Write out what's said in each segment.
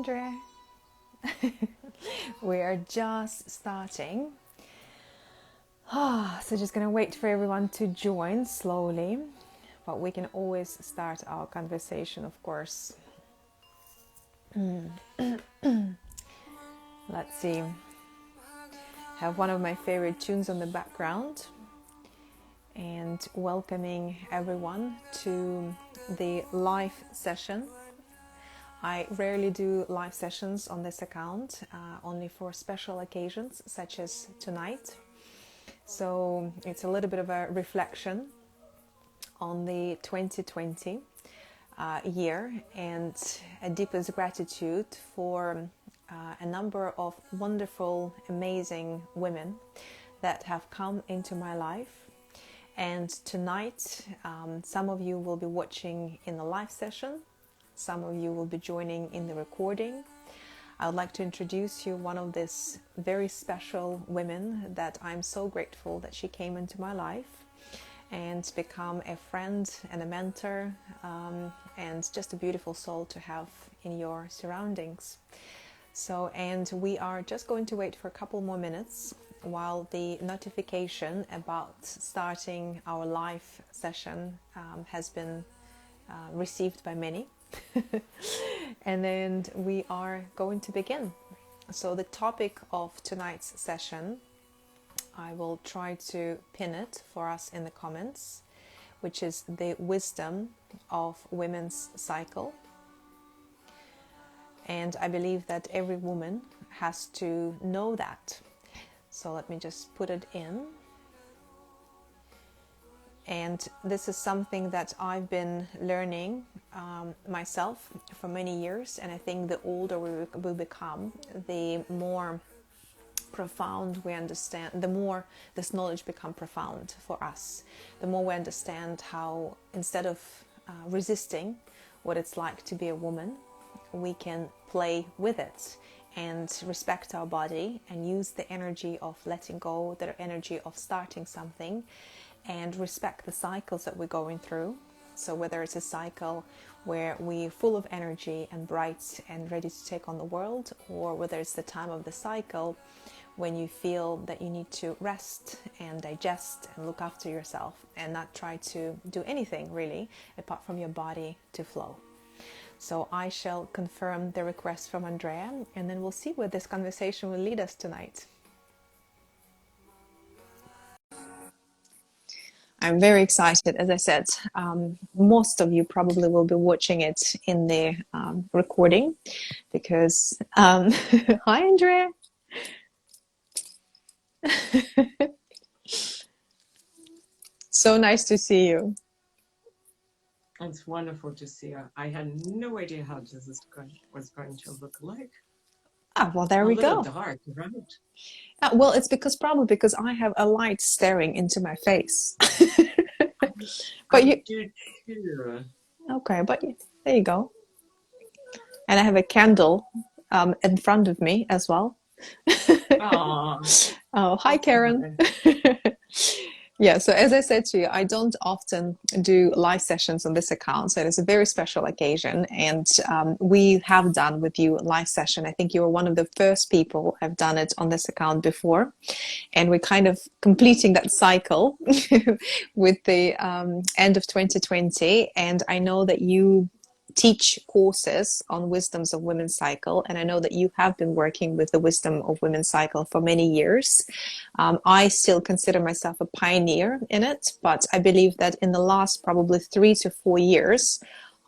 Andrea. We are just starting. So just gonna wait for everyone to join slowly, but we can always start our conversation, of course. Let's see. Have one of my favorite tunes on the background and welcoming everyone to the live session. I rarely do live sessions on this account, only for special occasions such as tonight. So it's a little bit of a reflection on the 2020 year and a deepest gratitude for a number of wonderful, amazing women that have come into my life. And tonight, some of you will be watching in the live session. Some of you will be joining in the recording. I would like to introduce you one of these very special women that I'm so grateful that she came into my life and become a friend and a mentor, and just a beautiful soul to have in your surroundings. So, and we are just going to wait for a couple more minutes while the notification about starting our live session has been received by many. And then we are going to begin. So the topic of tonight's session, I will try to pin it for us in the comments, which is the wisdom of women's cycle. And I believe that every woman has to know that. So let me just put it in. And this is something that I've been learning myself for many years. And I think the older we become, the more profound we understand, the more this knowledge becomes profound for us. The more we understand how, instead of resisting what it's like to be a woman, we can play with it and respect our body and use the energy of letting go, the energy of starting something, and respect the cycles that we're going through. So whether it's a cycle where we're full of energy and bright and ready to take on the world, or whether it's the time of the cycle when you feel that you need to rest and digest and look after yourself and not try to do anything really apart from your body to flow. So I shall confirm the request from Andrea, and then we'll see where this conversation will lead us tonight. I'm very excited. As I said, most of you probably will be watching it in the recording because, hi Andrea. So nice to see you. It's wonderful to see you. I had no idea how this was going to look like. Well, there we go. A little dark, right? Well, it's probably because I have a light staring into my face. But you do too. Okay, but there you go. And I have a candle in front of me as well. Oh, hi, Karen. Yeah, so as I said to you, I don't often do live sessions on this account, so it's a very special occasion, and we have done with you a live session. I think you were one of the first people I've done it on this account before, and we're kind of completing that cycle with the end of 2020, and I know that you teach courses on wisdoms of women's cycle, and I know that you have been working with the wisdom of women's cycle for many years. I still consider myself a pioneer in it, but I believe that in the last probably 3 to 4 years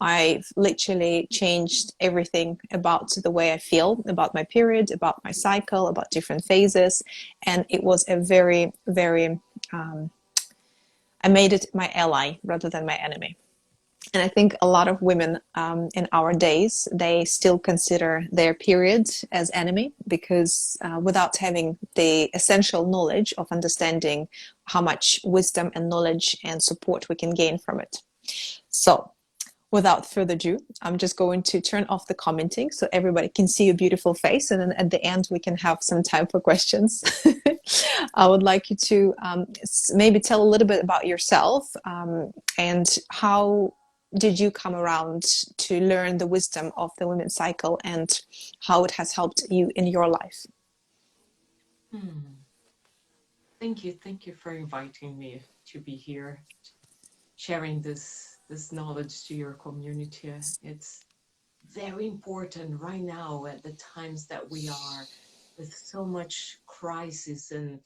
I've literally changed everything about the way I feel about my period, about my cycle, about different phases, and it was a very, very I made it my ally rather than my enemy. And I think a lot of women in our days, they still consider their period as enemy because without having the essential knowledge of understanding how much wisdom and knowledge and support we can gain from it. So without further ado, I'm just going to turn off the commenting so everybody can see your beautiful face, and then at the end we can have some time for questions. I would like you to maybe tell a little bit about yourself and how did you come around to learn the wisdom of the women's cycle and how it has helped you in your life? Thank you for inviting me to be here, sharing this knowledge to your community. It's very important right now at the times that we are, with so much crisis and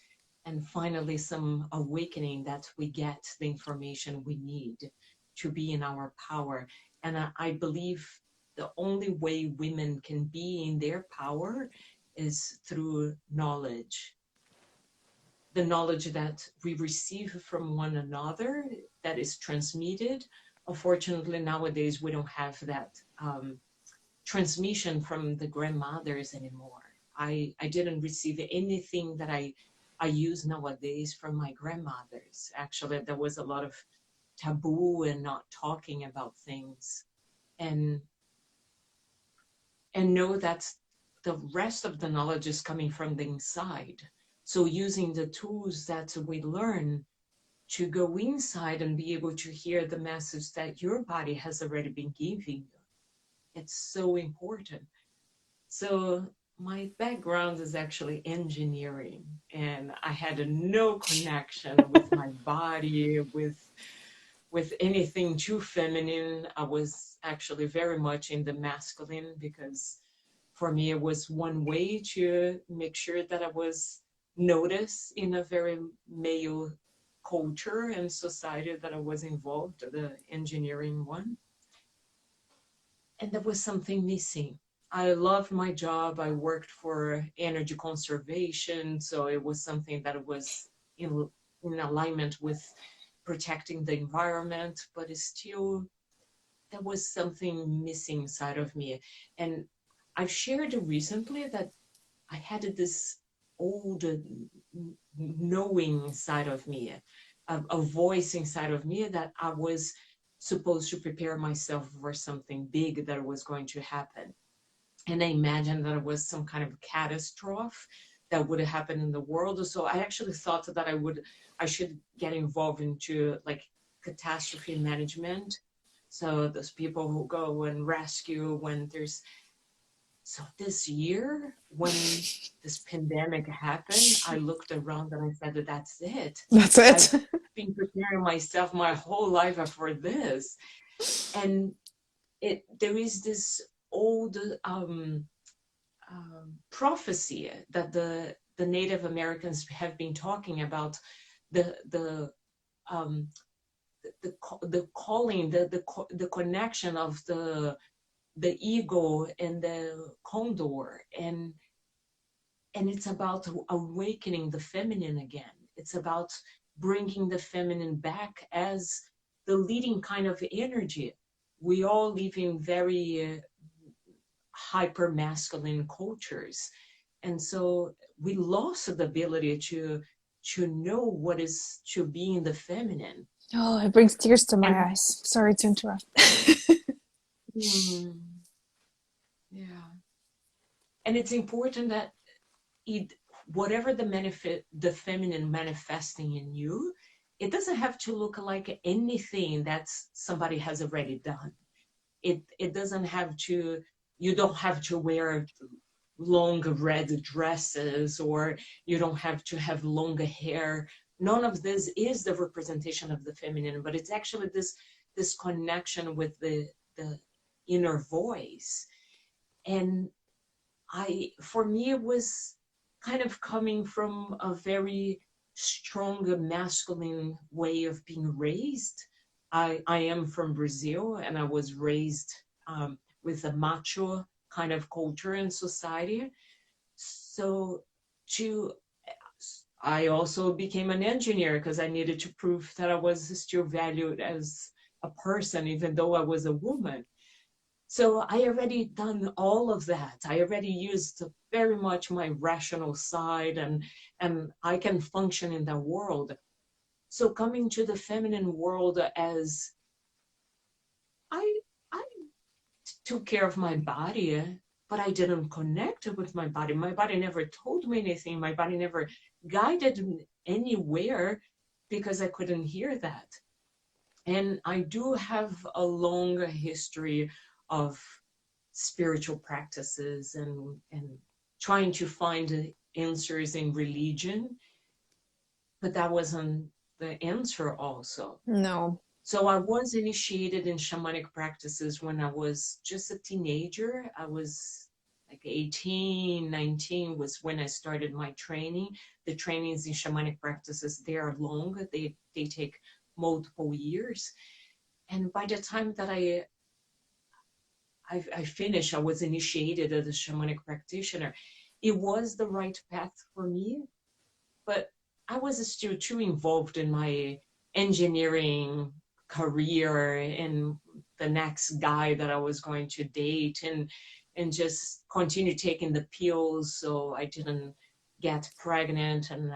finally some awakening, that we get the information we need to be in our power. And I believe the only way women can be in their power is through knowledge, the knowledge that we receive from one another, that is transmitted. Unfortunately, nowadays we don't have that transmission from the grandmothers anymore. I didn't receive anything that I use nowadays from my grandmothers. Actually, there was a lot of taboo and not talking about things, and know that the rest of the knowledge is coming from the inside. So using the tools that we learn to go inside and be able to hear the message that your body has already been giving you. It's so important. So my background is actually engineering, and I had no connection with my body, with anything too feminine. I was actually very much in the masculine, because for me it was one way to make sure that I was noticed in a very male culture and society that I was involved, the engineering one. And there was something missing. I loved my job. I worked for energy conservation, so it was something that was in alignment with protecting the environment, but it's still, there was something missing inside of me. And I've shared recently that I had this old knowing inside of me, a voice inside of me, that I was supposed to prepare myself for something big that was going to happen. And I imagined that it was some kind of catastrophe that would happen in the world. So I actually thought that I should get involved into like catastrophe management. So those people who go and rescue when there's, so this year, when this pandemic happened, I looked around and I said, that's it. That's I've it. been preparing myself my whole life for this. And there is this old prophecy that the Native Americans have been talking about, the um, the calling, the connection of the ego and the condor, and it's about awakening the feminine again. It's about bringing the feminine back as the leading kind of energy. We all live in very hyper masculine cultures, and so we lost the ability to know what is to be in the feminine. Oh, it brings tears to my And eyes. Sorry to interrupt. mm, yeah, and it's important that it, whatever the feminine manifesting in you, it doesn't have to look like anything that somebody has already done. It doesn't have to, you don't have to wear long red dresses, or you don't have to have longer hair. None of this is the representation of the feminine, but it's actually this connection with the inner voice. And for me, it was kind of coming from a very strong masculine way of being raised. I am from Brazil, and I was raised with a macho kind of culture and society. So to I also became an engineer because I needed to prove that I was still valued as a person, even though I was a woman. So I already done all of that. I already used very much my rational side, and I can function in that world. So coming to the feminine world, as I I took care of my body, but I didn't connect with my body. My body never told me anything. My body never guided me anywhere, because I couldn't hear that. And I do have a long history of spiritual practices and trying to find answers in religion, but that wasn't the answer also. No. So I was initiated in shamanic practices when I was just a teenager. I was like 18, 19 was when I started my training. The trainings in shamanic practices, they are long. They take multiple years. And by the time that I finished, I was initiated as a shamanic practitioner. It was the right path for me, but I was still too involved in my engineering career and the next guy that I was going to date and just continue taking the pills so I didn't get pregnant and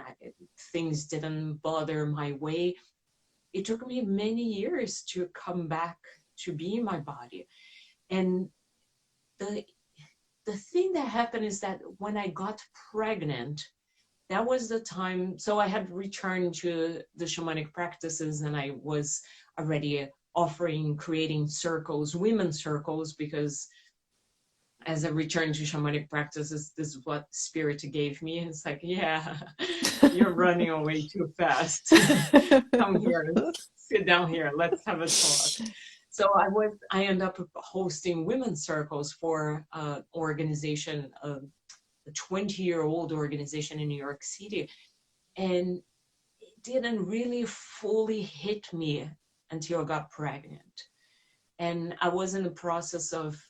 things didn't bother my way. It took me many years to come back to be my body. And the the thing that happened is that when I got pregnant, that was the time. So I had returned to the shamanic practices and I was already offering, creating circles, women's circles, because as I returned to shamanic practices, this is what spirit gave me. And it's like, yeah, you're running away too fast. Come here, sit down here, let's have a talk. So I ended up hosting women's circles for an organization, a 20-year-old organization in New York City. And it didn't really fully hit me until I got pregnant. And I was in the process of,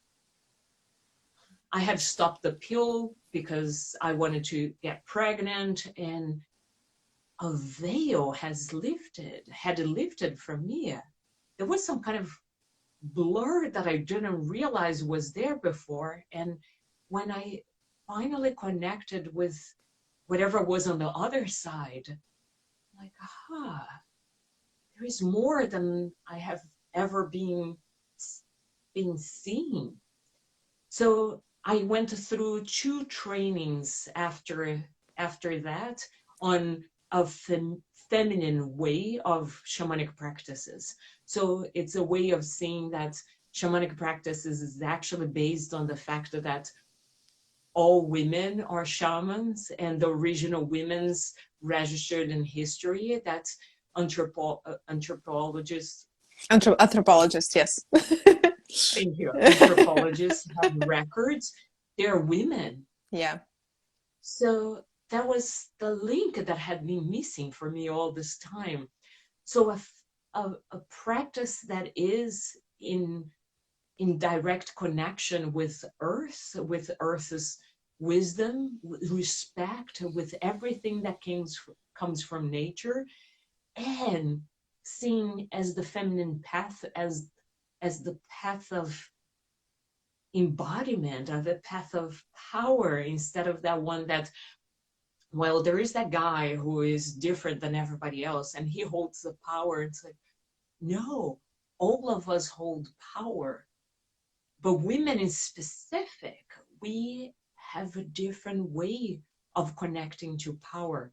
I had stopped the pill because I wanted to get pregnant, and a veil had lifted from me. There was some kind of blur that I didn't realize was there before. And when I finally connected with whatever was on the other side, like, aha, there is more than I have ever been seen. So I went through 2 trainings after that on a feminine way of shamanic practices. So it's a way of seeing that shamanic practices is actually based on the fact that all women are shamans, and the original women's registered in history that anthropologists, Anthropologist, yes. thank you, anthropologists have records, they're women. Yeah. So that was the link that had been missing for me all this time. So a practice that is in direct connection with Earth's wisdom, respect, with everything that comes from nature, and seen as the feminine path, as the path of embodiment, of the path of power, instead of that one that, well, there is that guy who is different than everybody else and he holds the power. It's like, no, all of us hold power. But women in specific, we have a different way of connecting to power.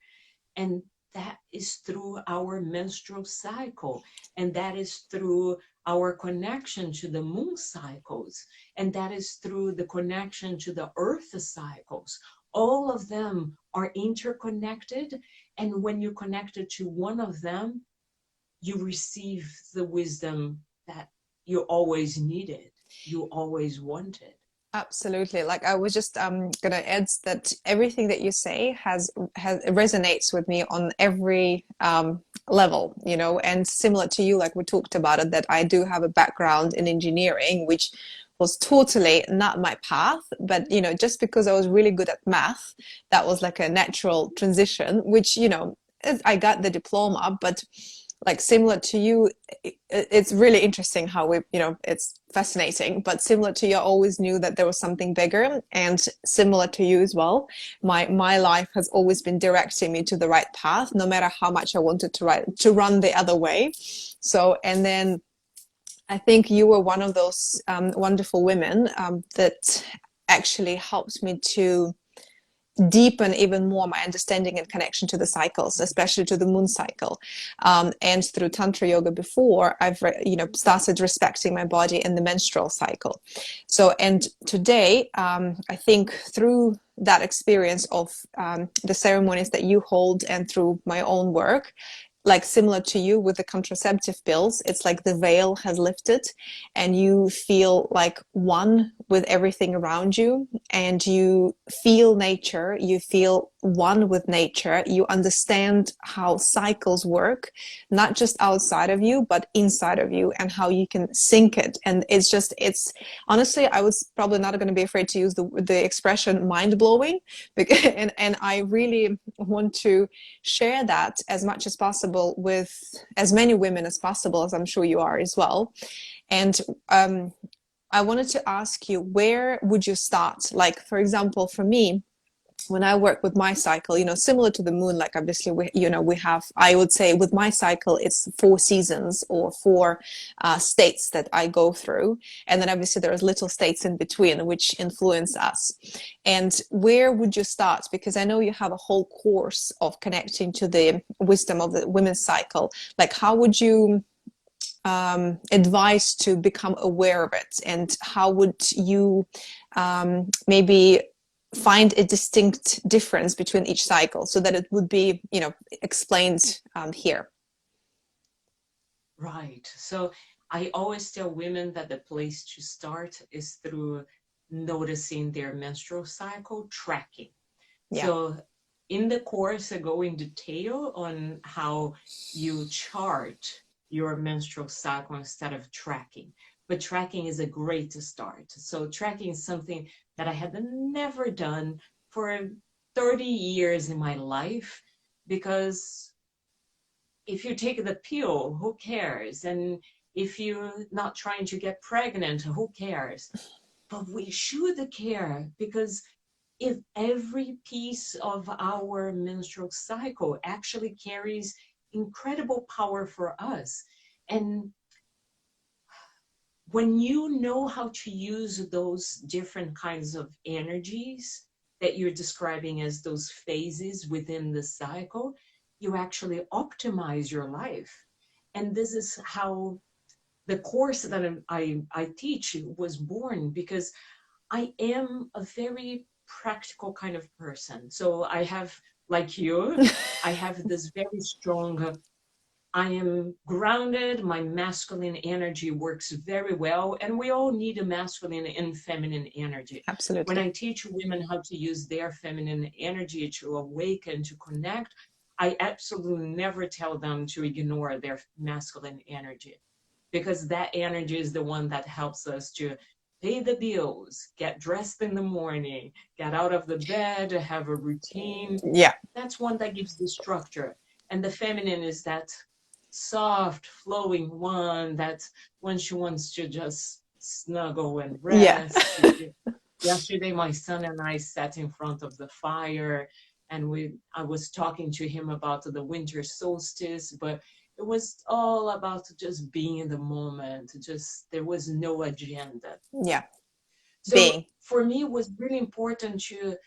And that is through our menstrual cycle. And that is through our connection to the moon cycles. And that is through the connection to the earth cycles. All of them are interconnected. And when you're connected to one of them, you receive the wisdom that you always needed, you always wanted. Absolutely. Like I was just gonna add that everything that you say has resonates with me on every level, you know, and similar to you, like we talked about it, that I do have a background in engineering, which was totally not my path, but you know, just because I was really good at math, that was like a natural transition, which, you know, I got the diploma, but like similar to you, it's really interesting how we, you know, it's fascinating, but similar to you, I always knew that there was something bigger, and similar to you as well, my life has always been directing me to the right path, no matter how much I wanted to run the other way. So, and then I think you were one of those wonderful women that actually helped me to deepen even more my understanding and connection to the cycles, especially to the moon cycle. And through Tantra yoga before, I've started respecting my body and the menstrual cycle. So, and today, I think through that experience of the ceremonies that you hold and through my own work, like similar to you with the contraceptive pills, it's like the veil has lifted and you feel like one with everything around you, and you feel nature, you feel one with nature, you understand how cycles work, not just outside of you but inside of you, and how you can sync it. And it's honestly, I was probably not going to be afraid to use the expression mind-blowing, because, and I really want to share that as much as possible with as many women as possible, as I'm sure you are as well. And I wanted to ask you, where would you start? Like, for example, for me, when I work with my cycle, similar to the moon, like obviously we have, I would say with my cycle, it's 4 seasons or 4 states that I go through. And then obviously there's little states in between which influence us. And where would you start? Because I know you have a whole course of connecting to the wisdom of the women's cycle. Like, how would you advise to become aware of it, and how would you maybe find a distinct difference between each cycle so that it would be explained here? Right. So I always tell women that the place to start is through noticing their menstrual cycle, tracking. Yeah. So in the course, I go in detail on how you chart your menstrual cycle instead of tracking. But tracking is a great start. So tracking is something that I had never done for 30 years in my life, because if you take the pill, who cares? And if you're not trying to get pregnant, who cares? But we should care, because if every piece of our menstrual cycle actually carries incredible power for us. And when you know how to use those different kinds of energies that you're describing as those phases within the cycle, you actually optimize your life. And this is how the course that I teach was born, because I am a very practical kind of person. So I have, like you, I have this very strong, I am grounded, my masculine energy works very well, and we all need a masculine and feminine energy. When Absolutely. I teach women how to use their feminine energy to awaken, to connect, I absolutely never tell them to ignore their masculine energy, because that energy is the one that helps us to pay the bills, get dressed in the morning, get out of the bed, have a routine. Yeah. That's one that gives the structure. And the feminine is that soft, flowing one that when she wants to just snuggle and Yeah. rest. Yesterday, my son and I sat in front of the fire, and I was talking to him about the winter solstice, but it was all about just being in the moment. Just there was no agenda. Yeah. So Being. for me, it was really important to,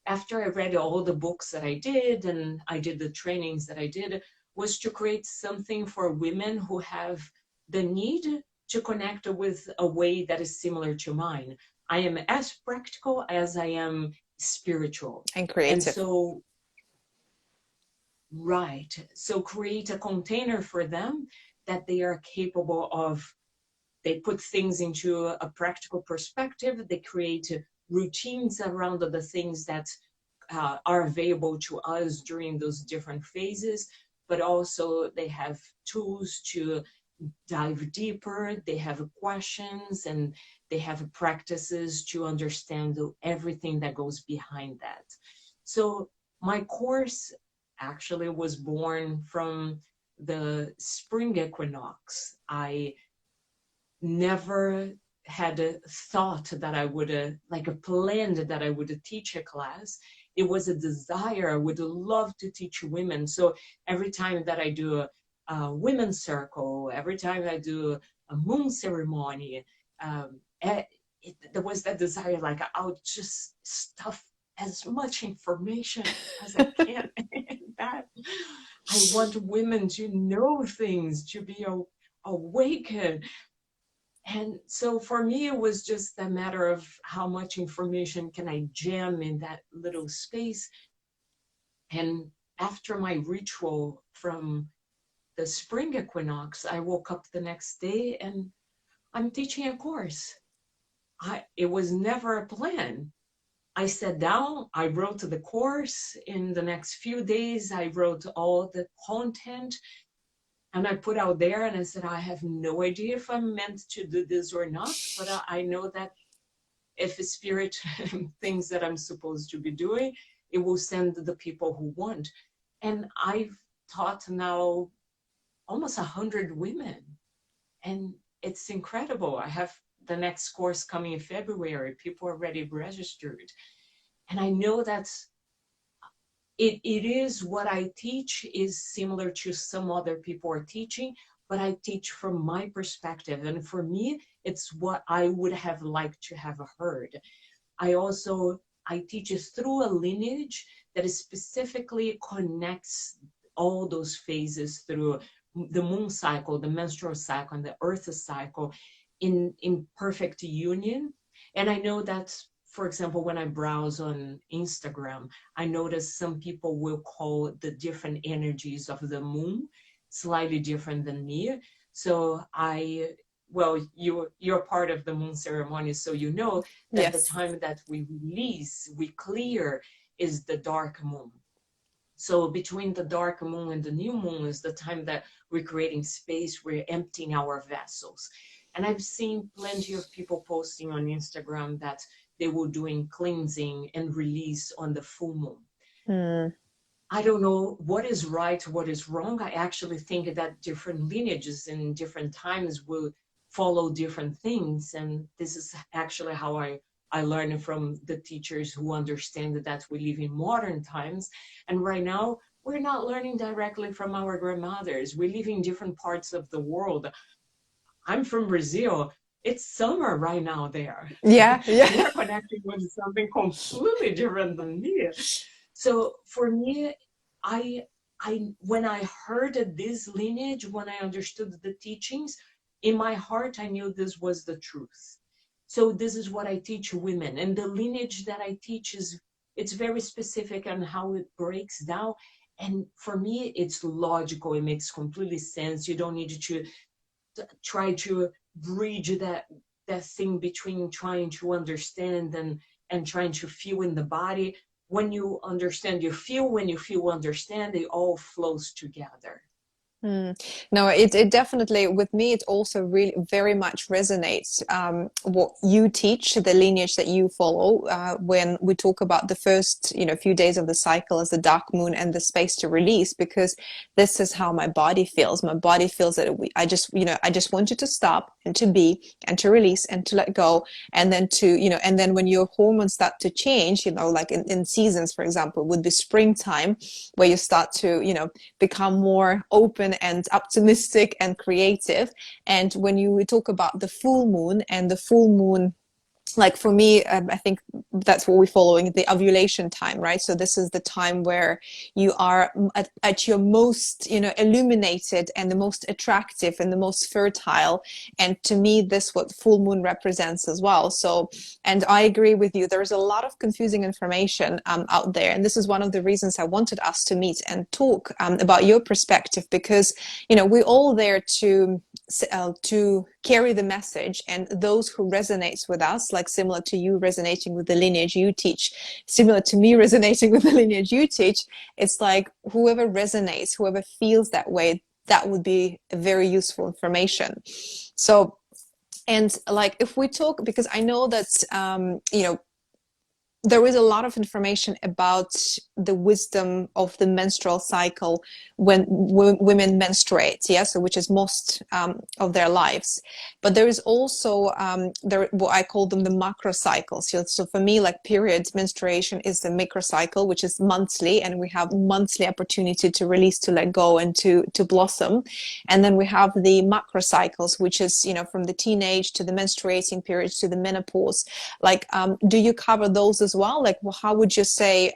after I read all the books that I did and I did the trainings that I did, was to create something for women who have the need to connect with a way that is similar to mine. I am as practical as I am spiritual. And And creative. so, right. So create a container for them that they are capable of. They put things into a practical perspective. They create routines around the things that are available to us during those different phases, but also they have tools to dive deeper. They have questions, and they have practices to understand everything that goes behind that. So my course actually was born from the spring equinox. I never had a thought that I would, like a plan that I would teach a class. It was a desire. I would love to teach women. So every time that I do a women's circle, every time I do a moon ceremony, there was that desire, like I'll just stuff as much information as I can. That I want women to know things, to be awakened. And so for me, it was just a matter of how much information can I jam in that little space. And after my ritual from the spring equinox, I woke up the next day and I'm teaching a course. It was never a plan. I sat down, I wrote the course. In the next few days, I wrote all the content and I put out there and I said, I have no idea if I'm meant to do this or not, but I know that if a spirit thinks that I'm supposed to be doing, it will send the people who want. And I've taught now almost 100 women, and it's incredible. I have the next course coming in February. People are already registered. And I know that it is what I teach is similar to some other people are teaching, but I teach from my perspective. And for me, it's what I would have liked to have heard. I teach it through a lineage that specifically connects all those phases through the moon cycle, the menstrual cycle, and the earth cycle in perfect union. And I know that, for example, when I browse on Instagram, I notice some people will call the different energies of the moon slightly different than me. So well, you're part of the moon ceremony, so you know that the Yes. time that we release, we clear, is the dark moon. So between the dark moon and the new moon is the time that we're creating space, we're emptying our vessels. And I've seen plenty of people posting on Instagram that they were doing cleansing and release on the full moon. Mm. I don't know what is right, what is wrong. I actually think that different lineages in different times will follow different things. And this is actually how I learned from the teachers who understand that we live in modern times. And right now, we're not learning directly from our grandmothers. We live in different parts of the world. I'm from Brazil. It's summer right now there. Yeah, yeah. You're connecting with something completely different than me. So for me, I when I heard this lineage, when I understood the teachings, in my heart I knew this was the truth. So this is what I teach women, and the lineage that I teach it's very specific on how it breaks down. And for me, it's logical. It makes completely sense. You don't need to try to bridge that thing between trying to understand and trying to feel in the body. When you understand, you feel. When you feel, understand, it all flows together. Mm. No, it definitely, with me, it also really very much resonates what you teach, the lineage that you follow, when we talk about the first, few days of the cycle as the dark moon and the space to release, because this is how my body feels. My body feels that I just want you to stop and to be and to release and to let go. And then and then when your hormones start to change, like in seasons, for example, would be springtime, where you start to, become more open and optimistic and creative. And when you talk about the full moon, and the full moon, like for me, I think that's what we're following, the ovulation time, right? So this is the time where you are at your most, illuminated and the most attractive and the most fertile. And to me, this what full moon represents as well. So, and I agree with you. There's a lot of confusing information out there. And this is one of the reasons I wanted us to meet and talk about your perspective, because, we're all there to carry the message, and those who resonates with us, like similar to you resonating with the lineage you teach, similar to me resonating with the lineage you teach, it's like whoever resonates, whoever feels that way, that would be very useful information. So, and like if we talk, because I know that there is a lot of information about the wisdom of the menstrual cycle when women menstruate, so which is most of their lives. But there is also what I call them the macro cycles. So for me, like periods, menstruation is the microcycle, which is monthly, and we have monthly opportunity to release, to let go, and to blossom. And then we have the macro cycles, which is from the teenage to the menstruating periods to the menopause. Like, do you cover those as well? Like, well, how would you say,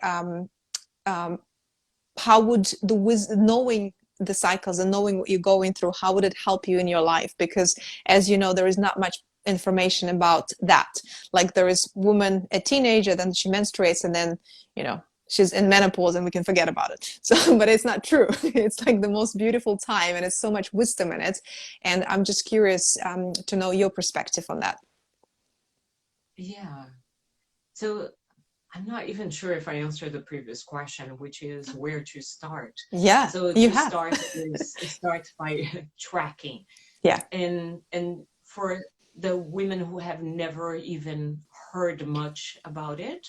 how would knowing the cycles and knowing what you're going through, how would it help you in your life? Because as you know, there is not much information about that. Like, there is woman, a teenager, then she menstruates, and then, you know, she's in menopause and we can forget about it. So, but it's not true. It's like the most beautiful time, and it's so much wisdom in it. And I'm just curious to know your perspective on that. Yeah. So I'm not even sure if I answered the previous question, which is where to start. Yeah, So you to have. start by tracking. Yeah. And for the women who have never even heard much about it,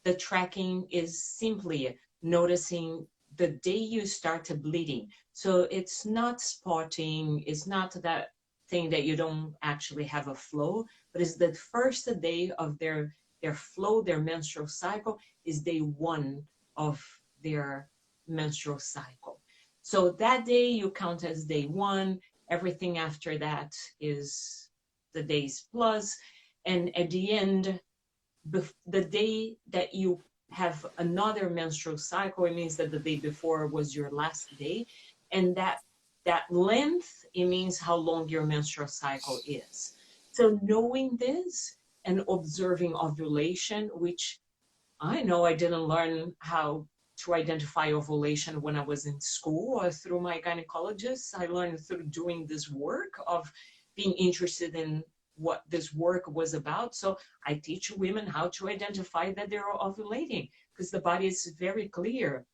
the tracking is simply noticing the day you start bleeding. So it's not spotting, it's not that thing that you don't actually have a flow, but it's the first day of their flow, their menstrual cycle is day one of their menstrual cycle. So that day you count as day one. Everything after that is the days plus. And at the end, the day that you have another menstrual cycle, it means that the day before was your last day. And that length, it means how long your menstrual cycle is. So knowing this and observing ovulation, which I know I didn't learn how to identify ovulation when I was in school or through my gynecologist. I learned through doing this work of being interested in what this work was about. So I teach women how to identify that they're ovulating because the body is very clear.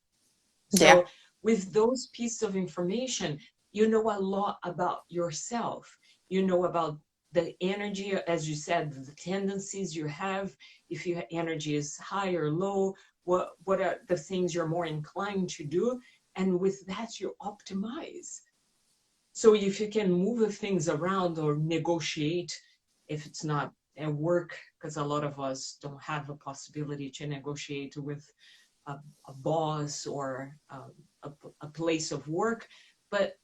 Yeah. So with those pieces of information, you know a lot about yourself. You know about the energy, as you said, the tendencies you have, if your energy is high or low, what are the things you're more inclined to do. And with that, you optimize. So if you can move things around or negotiate, if it's not at work, because a lot of us don't have a possibility to negotiate with a boss or a place of work, but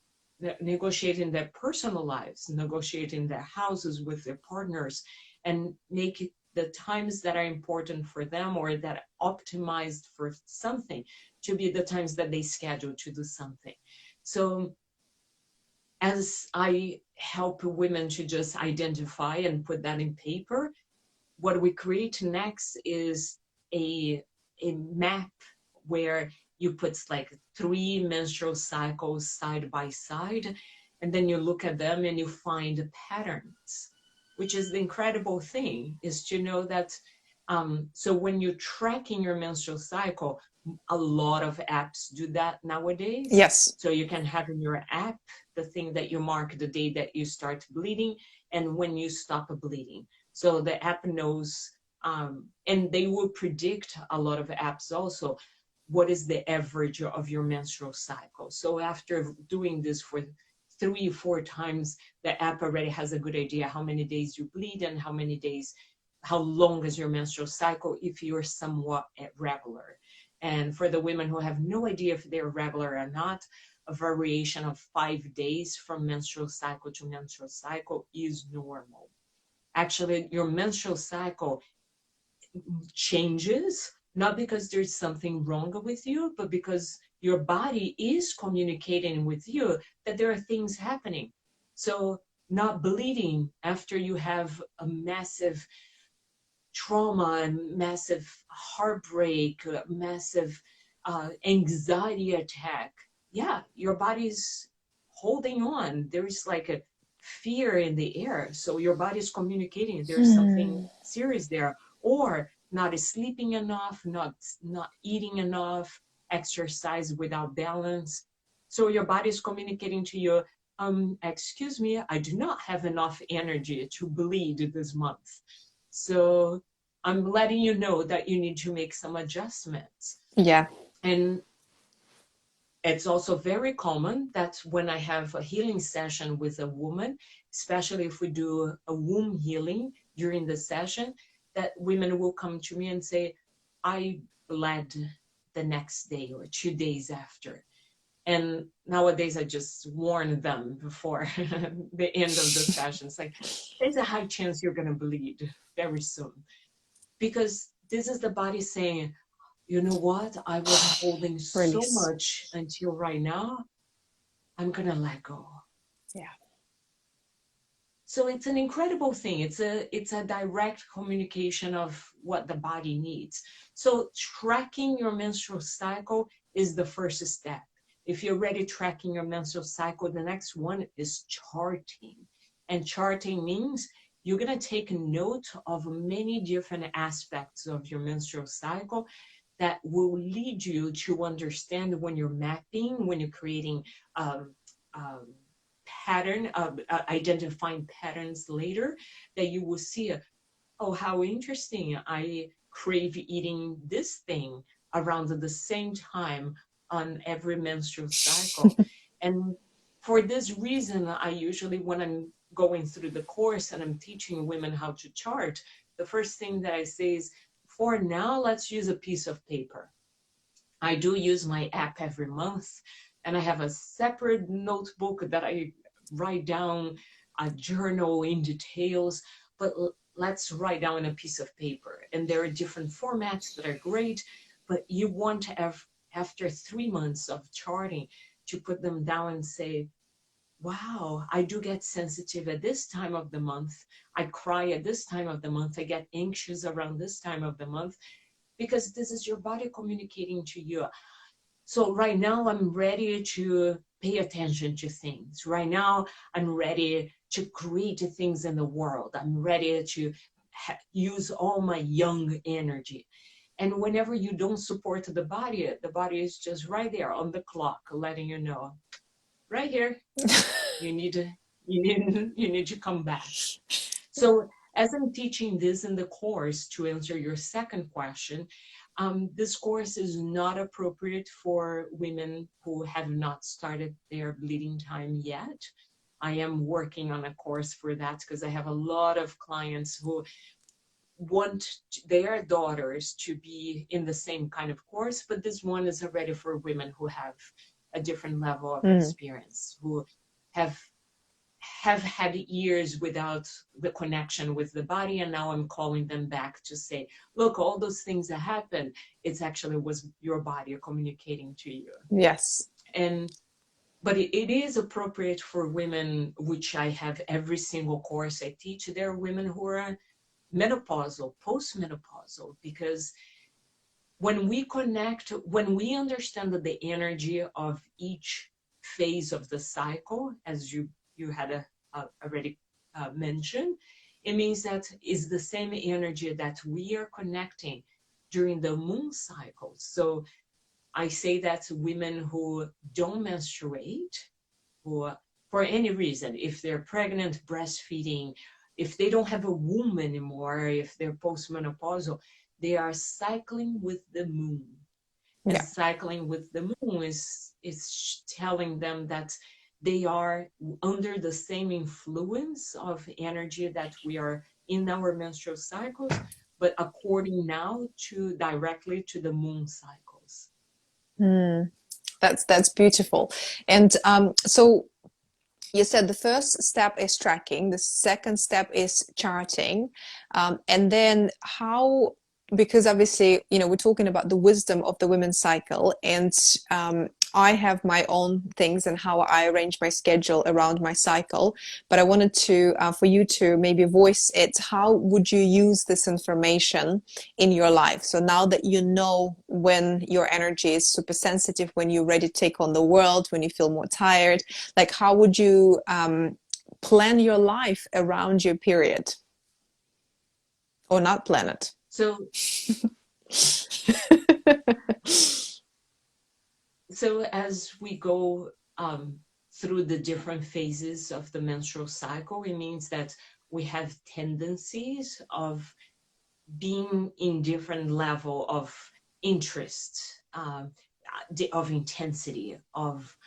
negotiating their personal lives, negotiating their houses with their partners, and make it the times that are important for them or that optimized for something to be the times that they schedule to do something. So as I help women to just identify and put that in paper, what we create next is a, a map where you put like 3 menstrual cycles side by side, and then you look at them and you find patterns, which is the incredible thing is to know that. So when you're tracking your menstrual cycle, a lot of apps do that nowadays. Yes. So you can have in your app the thing that you mark the day that you start bleeding and when you stop bleeding. So the app knows, and they will predict a lot of apps also what is the average of your menstrual cycle. So after doing this for 3 or 4 times, the app already has a good idea how many days you bleed and how many days, how long is your menstrual cycle if you're somewhat regular. And for the women who have no idea if they're regular or not, a variation of 5 days from menstrual cycle to menstrual cycle is normal. Actually, your menstrual cycle changes, not because there's something wrong with you, but because your body is communicating with you that there are things happening. So, not bleeding after you have a massive trauma and massive heartbreak, massive anxiety attack. Yeah, your body's holding on. There's like a fear in the air. So your body's communicating there's something serious there. Or not sleeping enough, not eating enough, exercise without balance. So your body's communicating to you, excuse me, I do not have enough energy to bleed this month. So I'm letting you know that you need to make some adjustments. Yeah. And it's also very common that when I have a healing session with a woman, especially if we do a womb healing during the session, that women will come to me and say, I bled the next day or 2 days after. And nowadays I just warn them before the end of the session. It's like, there's a high chance you're going to bleed very soon. Because this is the body saying, you know what? I was holding so Release. much until right now. I'm going to let go. Yeah. So it's an incredible thing. It's a direct communication of what the body needs. So tracking your menstrual cycle is the first step. If you're already tracking your menstrual cycle, the next one is charting. And charting means you're going to take note of many different aspects of your menstrual cycle that will lead you to understand when you're mapping, when you're creating um, um, pattern of identifying patterns later, that you will see, oh, how interesting, I crave eating this thing around the same time on every menstrual cycle. And for this reason, I usually, when I'm going through the course and I'm teaching women how to chart, the first thing that I say is, for now, let's use a piece of paper. I do use my app every month, and I have a separate notebook that I write down a journal in details, but let's write down a piece of paper. And there are different formats that are great, but you want to have, after 3 months of charting, to put them down and say, wow, I do get sensitive at this time of the month. I cry at this time of the month. I get anxious around this time of the month, because this is your body communicating to you. So right now I'm ready to pay attention to things. Right now I'm ready to create things in the world. I'm ready to use all my young energy. And whenever you don't support the body is just right there on the clock, letting you know, right here, you need to come back. So as I'm teaching this in the course, to answer your second question, this course is not appropriate for women who have not started their bleeding time yet. I am working on a course for that, because I have a lot of clients who want their daughters to be in the same kind of course, but this one is already for women who have a different level of experience, who have had years without the connection with the body, and now I'm calling them back to say, look, all those things that happened, it's actually was your body communicating to you. Yes. And but it is appropriate for women, which I have every single course I teach. There are women who are menopausal, postmenopausal, because when we connect, when we understand the energy of each phase of the cycle, as you had already mentioned, it means that is the same energy that we are connecting during the moon cycles. So I say that women who don't menstruate, who for any reason, if they're pregnant, breastfeeding, if they don't have a womb anymore, if they're postmenopausal, they are cycling with the moon. And cycling with the moon is telling them that they are under the same influence of energy that we are in our menstrual cycles, but according now to directly to the moon cycles. That's beautiful. And so you said the first step is tracking, the second step is charting, and then how, because obviously, you know, we're talking about the wisdom of the women's cycle, and I have my own things and how I arrange my schedule around my cycle, but I wanted to for you to maybe voice it. How would you use this information in your life? So now that you know when your energy is super sensitive, when you're ready to take on the world, when you feel more tired, like how would you plan your life around your period, or not plan it? So so as we go through the different phases of the menstrual cycle, it means that we have tendencies of being in different level of interest, of intensity, of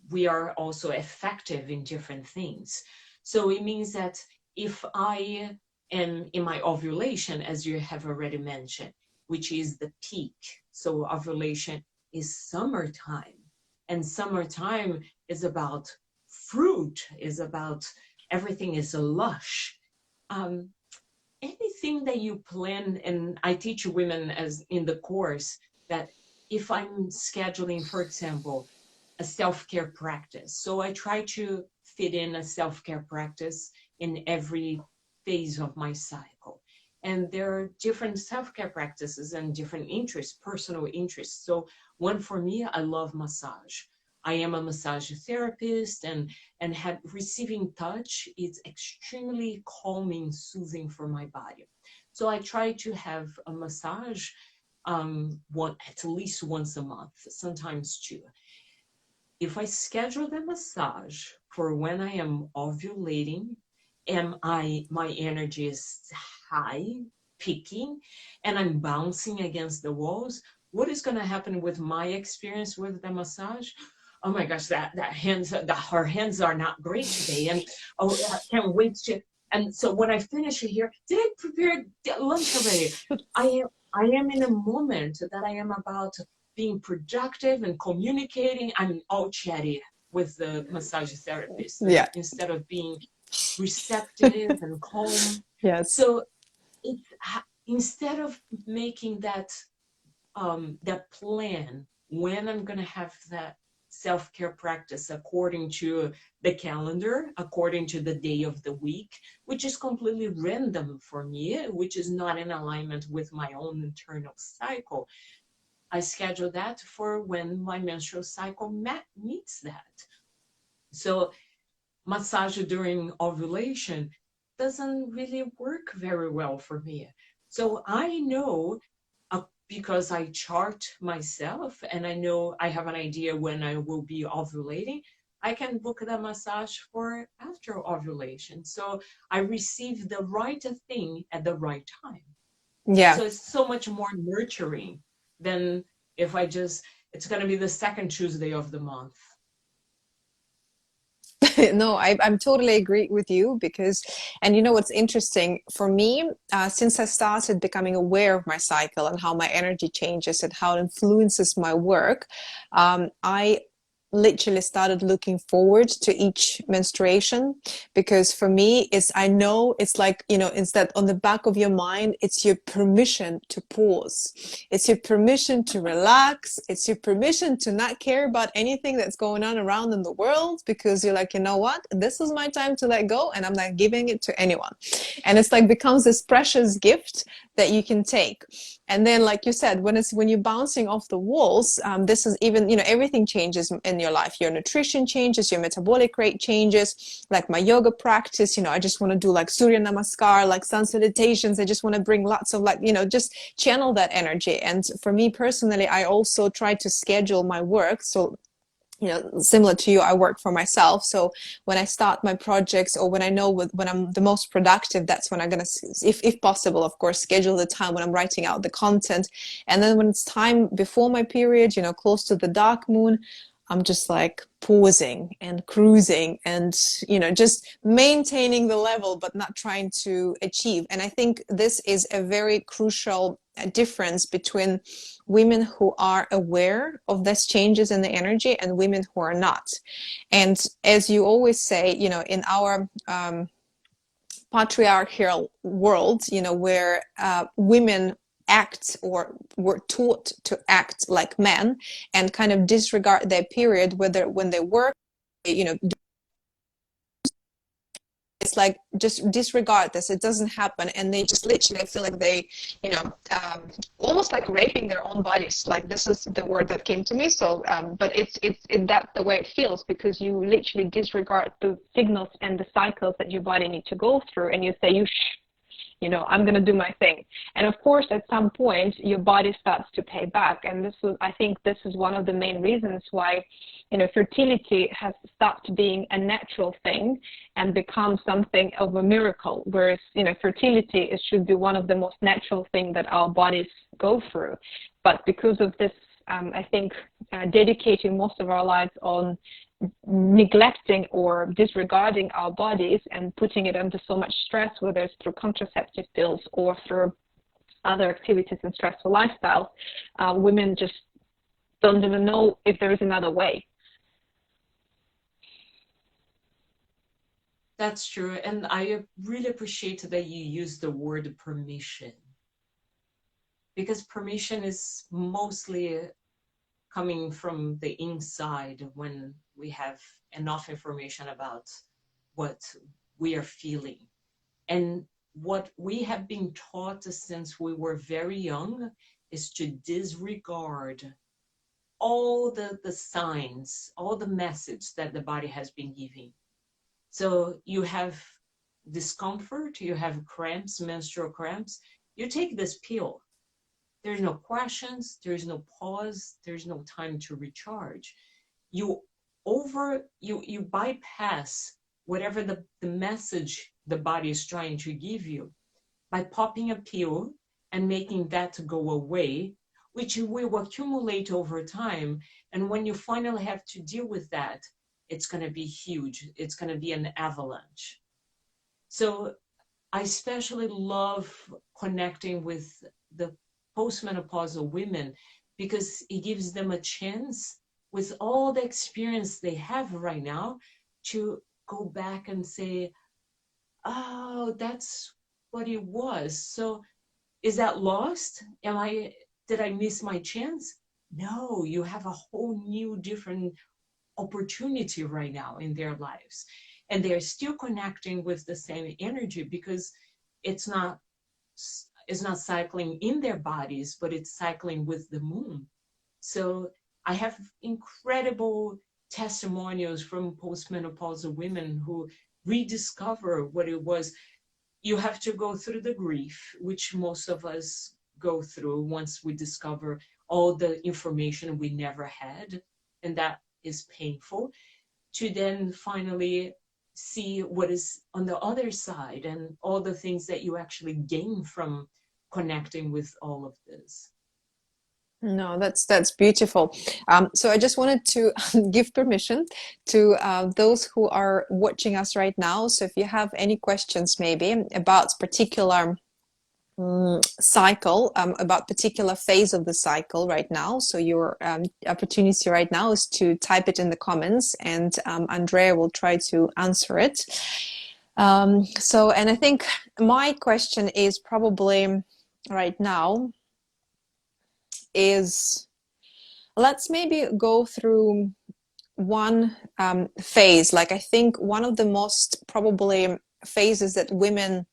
we are also effective in different things. So it means that if I am in my ovulation, as you have already mentioned, which is the peak, so ovulation is summertime, and summertime is about fruit, is about everything is lush. Um, anything that you plan, and I teach women as in the course, that if I'm scheduling, for example, a self-care practice, so I try to fit in a self-care practice in every phase of my cycle. And there are different self-care practices and different interests, personal interests. So one for me, I love massage. I am a massage therapist, and receiving touch is extremely calming, soothing for my body. So I try to have a massage at least once a month, sometimes two. If I schedule the massage for when I am ovulating, and my energy is high, peaking, and I'm bouncing against the walls, what is going to happen with my experience with the massage? Oh my gosh, her hands are not great today, and oh, I can't wait to. And so when I finish here, did I prepare lunch already? I am in a moment that I am about being productive and communicating. I'm all chatty with the massage therapist, Yeah. instead of being receptive and calm. Yes. So it's instead of making that plan when I'm going to have that self-care practice according to the calendar, according to the day of the week, which is completely random for me, which is not in alignment with my own internal cycle. I schedule that for when my menstrual cycle meets that. So massage during ovulation doesn't really work very well for me. So I know, because I chart myself and I know I have an idea when I will be ovulating, I can book the massage for after ovulation. So I receive the right thing at the right time. Yeah. So it's so much more nurturing than if it's going to be the second Tuesday of the month. No, I'm totally agree with you because, and you know what's interesting for me, since I started becoming aware of my cycle and how my energy changes and how it influences my work, I literally started looking forward to each menstruation, because for me I know it's like, it's that on the back of your mind, it's your permission to pause, it's your permission to relax, it's your permission to not care about anything that's going on around in the world, because you're like, you know what, this is my time to let go and I'm not giving it to anyone. And it's like becomes this precious gift that you can take. And then, like you said, when you're bouncing off the walls, this is even, everything changes in your life. Your nutrition changes, your metabolic rate changes. Like my yoga practice, I just want to do like Surya Namaskar, like sun salutations. I just want to bring lots of just channel that energy. And for me personally, I also try to schedule my work. So similar to you, I work for myself. So when I start my projects, or when I know when I'm the most productive, that's when I'm going to, if possible, of course, schedule the time when I'm writing out the content. And then when it's time before my period, close to the dark moon, I'm just like pausing and cruising and, just maintaining the level, but not trying to achieve. And I think this is a very crucial difference between women who are aware of these changes in the energy and women who are not. And as you always say, in our patriarchal world, where women act, or were taught to act like men, and kind of disregard their period, whether when they work, it's like just disregard this, it doesn't happen, and they just literally feel like they almost like raping their own bodies. Like, this is the word that came to me. So but it's that's the way it feels, because you literally disregard the signals and the cycles that your body needs to go through, and you say, I'm going to do my thing. And of course, at some point, your body starts to pay back. And I think this is one of the main reasons why, fertility has stopped being a natural thing and become something of a miracle. Whereas, fertility should be one of the most natural things that our bodies go through. But because of this, I think dedicating most of our lives on neglecting or disregarding our bodies and putting it under so much stress, whether it's through contraceptive pills or through other activities and stressful lifestyles, women just don't even know if there is another way. That's true. And I really appreciate that you use the word permission, because permission is mostly coming from the inside when we have enough information about what we are feeling. And what we have been taught since we were very young is to disregard all the signs, all the message that the body has been giving. So you have discomfort, you have cramps, menstrual cramps, you take this pill. There's no questions, there's no pause, there's no time to recharge. You bypass whatever the message the body is trying to give you by popping a pill and making that go away, which will accumulate over time. And when you finally have to deal with that, it's going to be huge. It's going to be an avalanche. So I especially love connecting with the postmenopausal women because it gives them a chance, with all the experience they have right now, to go back and say, oh, that's what it was. So is that lost? Did I miss my chance? No, you have a whole new different opportunity right now in their lives. And they're still connecting with the same energy because it's not it's not cycling in their bodies, but it's cycling with the moon. So I have incredible testimonials from postmenopausal women who rediscover what it was. You have to go through the grief, which most of us go through once we discover all the information we never had, and that is painful, to then finally see what is on the other side and all the things that you actually gain from connecting with all of this. No, that's beautiful. So I just wanted to give permission to those who are watching us right now. So if you have any questions maybe about particular cycle, about particular phase of the cycle right now, so your opportunity right now is to type it in the comments, and Andrea will try to answer it. And I think my question is probably right now is, let's maybe go through one phase. Like, I think one of the most probably phases that women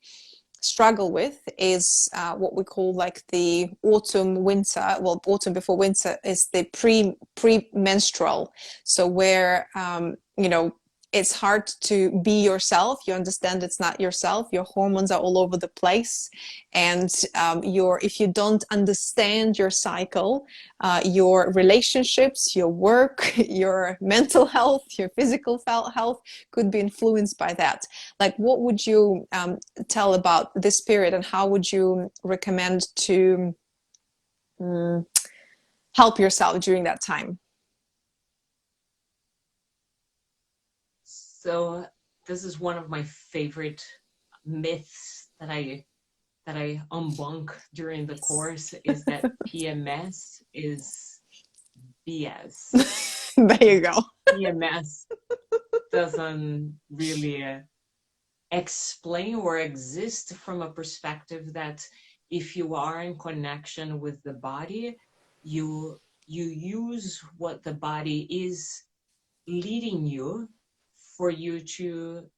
struggle with is what we call like the autumn winter. Well, autumn before winter is the premenstrual. So where it's hard to be yourself. You understand it's not yourself. Your hormones are all over the place, and if you don't understand your cycle, your relationships, your work, your mental health, your physical health could be influenced by that. Like, what would you tell about this period, and how would you recommend to help yourself during that time? So this is one of my favorite myths that I unbunk during the course, is that PMS is BS. There you go. PMS doesn't really explain or exist from a perspective that if you are in connection with the body, you use what the body is leading you for you to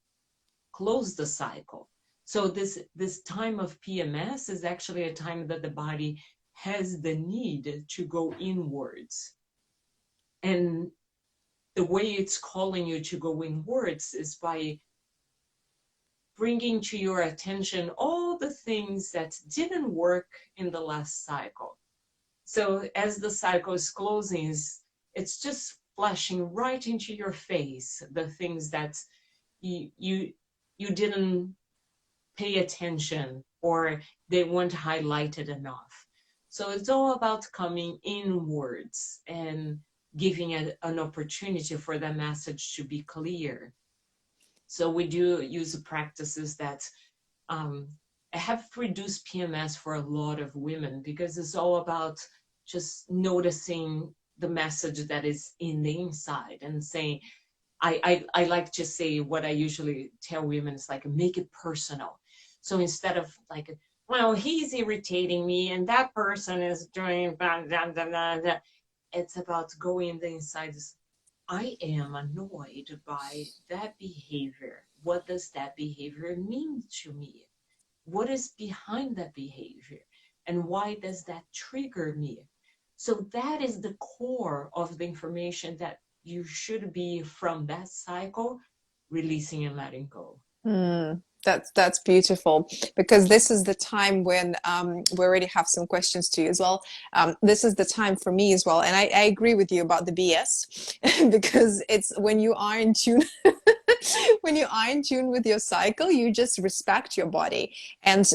close the cycle. So this time of PMS is actually a time that the body has the need to go inwards. And the way it's calling you to go inwards is by bringing to your attention all the things that didn't work in the last cycle. So as the cycle is closing, it's just flashing right into your face the things that you didn't pay attention, or they weren't highlighted enough. So it's all about coming inwards and giving an opportunity for the message to be clear. So we do use practices that have reduced PMS for a lot of women, because it's all about just noticing the message that is in the inside and saying, I like to say what I usually tell women is like, make it personal. So instead of like, well, he's irritating me and that person is doing blah, blah, blah, blah, blah. It's about going inside. I am annoyed by that behavior. What does that behavior mean to me? What is behind that behavior? And why does that trigger me? So that is the core of the information that you should be from that cycle, releasing and letting go. That's beautiful, because this is the time when we already have some questions to you as well. This is the time for me as well, and I agree with you about the BS because it's when you are in tune when you are in tune with your cycle, you just respect your body. And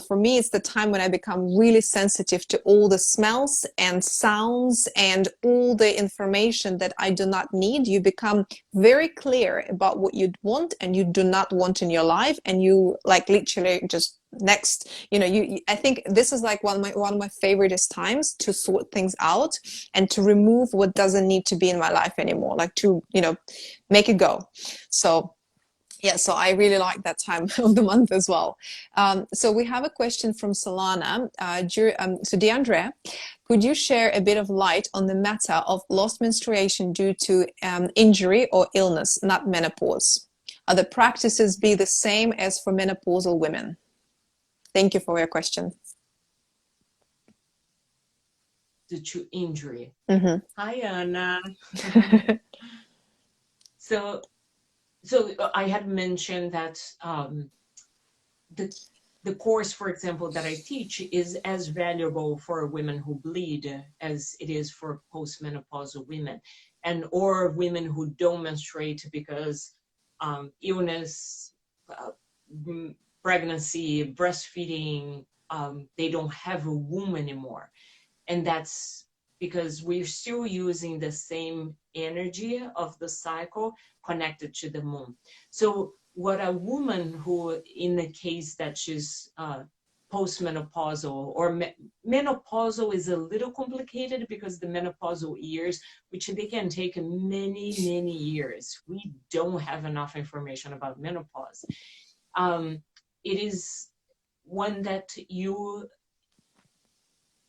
for me, it's the time when I become really sensitive to all the smells and sounds and all the information that I do not need. You become very clear about what you want and you do not want in your life, and you like literally just next, I think this is like one of my favoriteest times to sort things out and to remove what doesn't need to be in my life anymore, like to make it go. So yeah, so I really like that time of the month as well. So we have a question from Solana. So DeAndrea, could you share a bit of light on the matter of lost menstruation due to injury or illness, not menopause? Are the practices be the same as for menopausal women? Thank you for your question. Due to injury. Mm-hmm. Hi, Anna. So I had mentioned that the course, for example, that I teach is as valuable for women who bleed as it is for postmenopausal women, and or women who don't menstruate because illness, pregnancy, breastfeeding, they don't have a womb anymore. And that's because we're still using the same energy of the cycle connected to the moon. So what a woman who, in the case that she's postmenopausal or menopausal is a little complicated because the menopausal years, which they can take many, many years. We don't have enough information about menopause. It is one that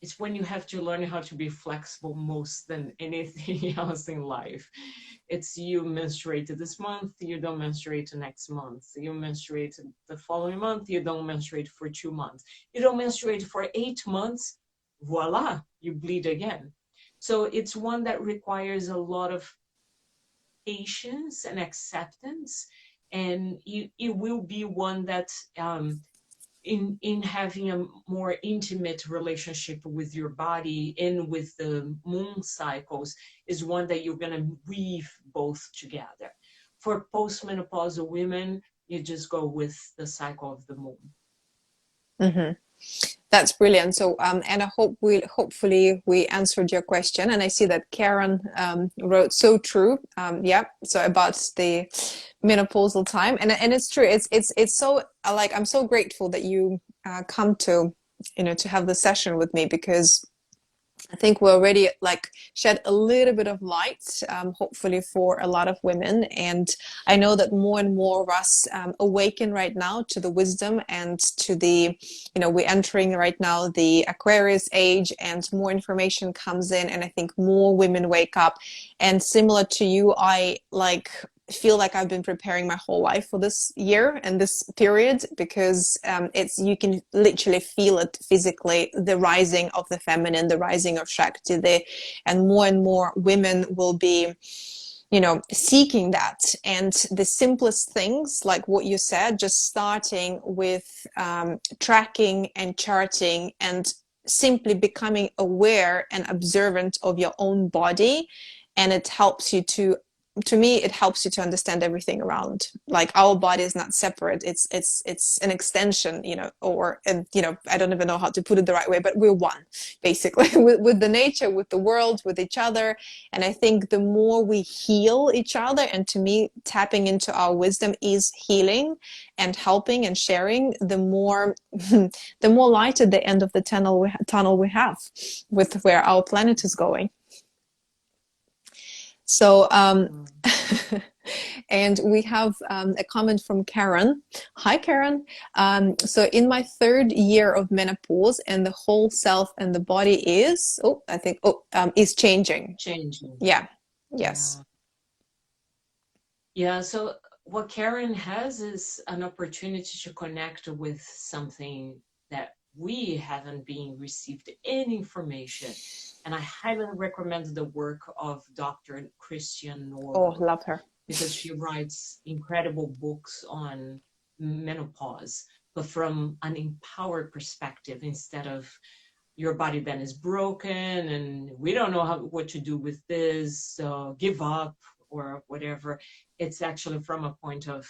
it's when you have to learn how to be flexible most than anything else in life. It's you menstruate this month, you don't menstruate next month. You menstruate the following month, you don't menstruate for 2 months. You don't menstruate for 8 months, voila, you bleed again. So it's one that requires a lot of patience and acceptance. And it will be one that in having a more intimate relationship with your body and with the moon cycles is one that you're going to weave both together. For postmenopausal women, you just go with the cycle of the moon. Mm-hmm. That's brilliant. So, and hopefully we answered your question. And I see that Karen wrote, so true. Yeah. So about the menopausal time, and it's true. It's so like I'm so grateful that you come to to have the session with me, because I think we already like shed a little bit of light, hopefully for a lot of women. And I know that more and more of us awaken right now to the wisdom and to the, we're entering right now the Aquarius age, and more information comes in. And I think more women wake up. And similar to you, I feel like I've been preparing my whole life for this year and this period, because you can literally feel it physically, the rising of the feminine, the rising of Shakti, and more women will be seeking that. And the simplest things, like what you said, just starting with tracking and charting and simply becoming aware and observant of your own body, and it helps you to me, it helps you to understand everything around. Like, our body is not separate. It's an extension, or I don't even know how to put it the right way, but we're one, basically, with the nature, with the world, with each other. And I think the more we heal each other, and to me, tapping into our wisdom is healing and helping and sharing, the more the more light at the end of the tunnel we have with where our planet is going. So And we have a comment from Karen. Hi, Karen. So in my 3rd year of menopause, and the whole self and the body is, is changing. Changing. Yeah. Yeah. Yes. Yeah. So what Karen has is an opportunity to connect with something that we haven't been received any information. And I highly recommend the work of Dr. Christian Oh, Norwood, love her. because she writes incredible books on menopause, but from an empowered perspective, instead of your body then is broken and we don't know what to do with this, so give up or whatever. It's actually from a point of,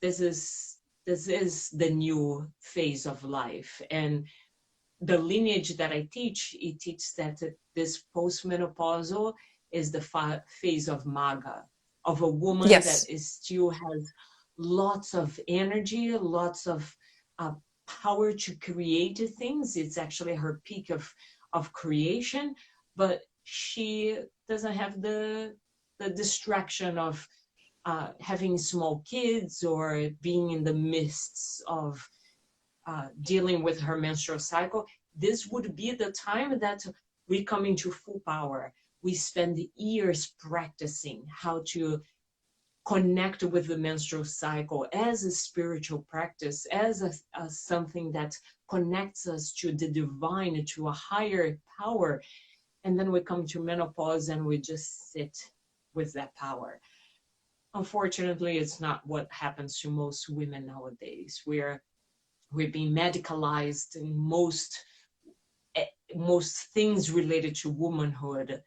this is the new phase of life. And the lineage that I teach, it teaches that this postmenopausal is the phase of MAGA, of a woman that Yes. still has lots of energy, lots of uh, power to create things. It's actually her peak of creation, but she doesn't have the distraction of having small kids or being in the midst of dealing with her menstrual cycle. This would be the time that we come into full power. We spend years practicing how to connect with the menstrual cycle as a spiritual practice, as something that connects us to the divine, to a higher power. And then we come to menopause and we just sit with that power. Unfortunately, it's not what happens to most women nowadays. We're being medicalized in most things related to womanhood,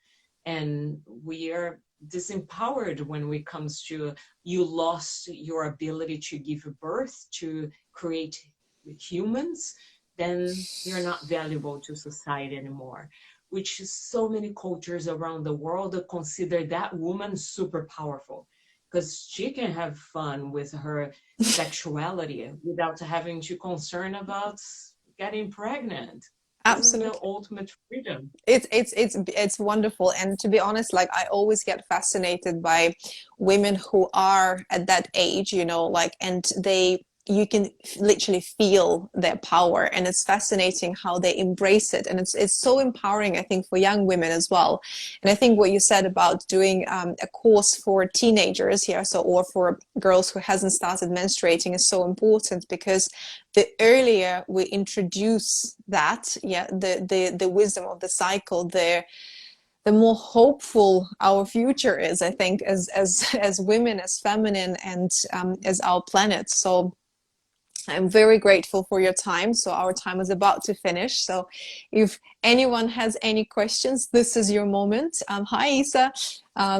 and we are disempowered when it comes to, you lost your ability to give birth, to create humans, then you're not valuable to society anymore, which is so many cultures around the world consider that woman super powerful because she can have fun with her sexuality without having to concern about getting pregnant. This is the Absolutely. ultimate freedom. It's wonderful. And to be honest, like I always get fascinated by women who are at that age, like, and you can literally feel their power, and it's fascinating how they embrace it, and it's so empowering, I think, for young women as well. And I think what you said about doing a course for teenagers here, so, or for girls who hasn't started menstruating, is so important, because the earlier we introduce that, yeah, the wisdom of the cycle, the more hopeful our future is, I think, as women, as feminine, and as our planet. So I'm very grateful for your time. So our time is about to finish. So if anyone has any questions, this is your moment. Hi, Isa.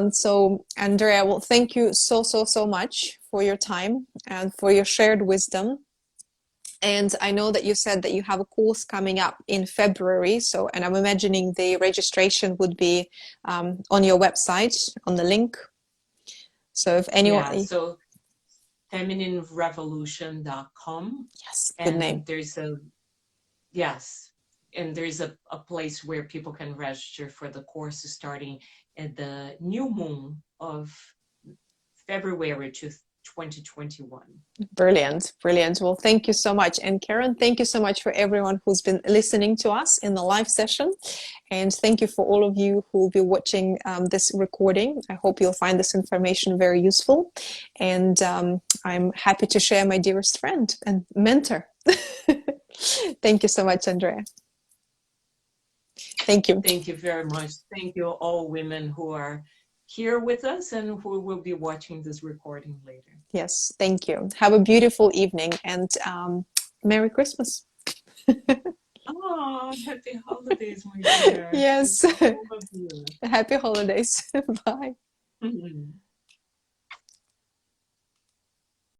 So Andrea, well, thank you so much for your time and for your shared wisdom. And I know that you said that you have a course coming up in February. So, and I'm imagining the registration would be on your website, on the link. So if anyone, Yeah, so femininerevolution.com. yes, good name. And yes, and there's a place where people can register for the course starting at the new moon of February to 2021. Brilliant, brilliant. Well, thank you so much. And Karen, thank you so much for everyone who's been listening to us in the live session. And thank you for all of you who will be watching this recording. I hope you'll find this information very useful. And I'm happy to share my dearest friend and mentor. Thank you so much, Andrea. Thank you. Thank you very much. Thank you, all women who are here with us and who will be watching this recording later. Yes, thank you. Have a beautiful evening, and Merry Christmas. Oh, happy holidays, my dear. Yes. To all of you. Happy holidays. Bye.